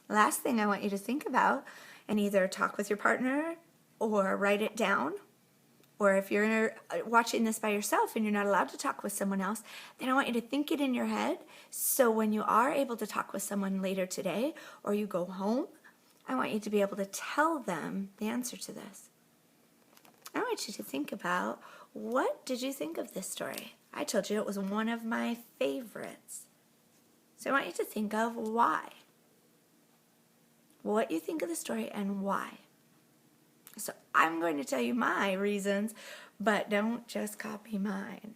Last thing I want you to think about, and either talk with your partner or write it down, or if you're watching this by yourself and you're not allowed to talk with someone else, then I want you to think it in your head. So when you are able to talk with someone later today, or you go home, I want you to be able to tell them the answer to this. I want you to think about, what did you think of this story? I told you it was one of my favorites. So I want you to think of why. What you think of the story and why. So I'm going to tell you my reasons, but don't just copy mine.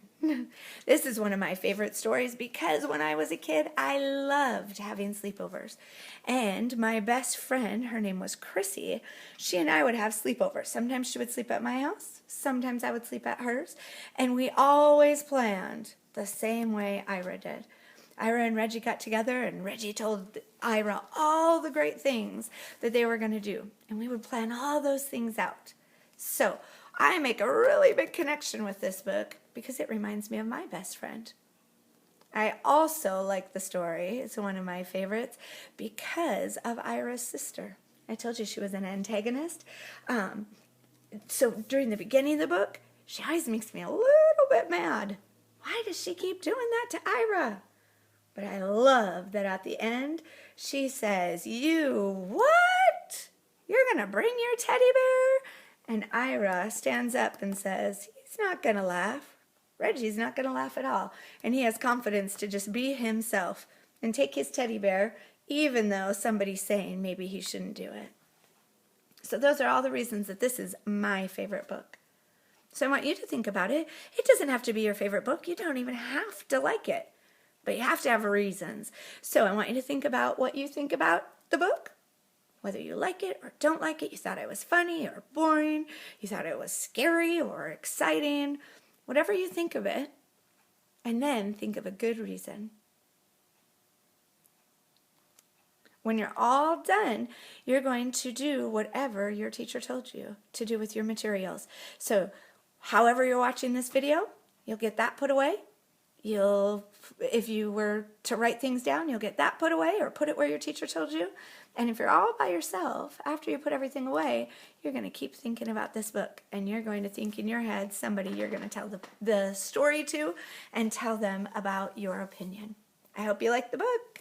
This is one of my favorite stories because when I was a kid, I loved having sleepovers. And my best friend, her name was Chrissy, she and I would have sleepovers. Sometimes she would sleep at my house, sometimes I would sleep at hers, and we always planned the same way Ira did. Ira and Reggie got together, and Reggie told Ira all the great things that they were going to do. And we would plan all those things out. So I make a really big connection with this book because it reminds me of my best friend. I also like the story. It's one of my favorites because of Ira's sister. I told you she was an antagonist. So during the beginning of the book, she always makes me a little bit mad. Why does she keep doing that to Ira? But I love that at the end, she says, "You what? You're going to bring your teddy bear?" And Ira stands up and says, he's not going to laugh. Reggie's not going to laugh at all. And he has confidence to just be himself and take his teddy bear, even though somebody's saying maybe he shouldn't do it. So those are all the reasons that this is my favorite book. So I want you to think about it. It doesn't have to be your favorite book. You don't even have to like it. But you have to have reasons. So I want you to think about what you think about the book. Whether you like it or don't like it, you thought it was funny or boring, you thought it was scary or exciting, whatever you think of it, and then think of a good reason. When you're all done, you're going to do whatever your teacher told you to do with your materials. So however you're watching this video, you'll get that put away. If you were to write things down, you'll get that put away or put it where your teacher told you. And if you're all by yourself, after you put everything away, you're going to keep thinking about this book. And you're going to think in your head somebody you're going to tell the story to and tell them about your opinion. I hope you like the book.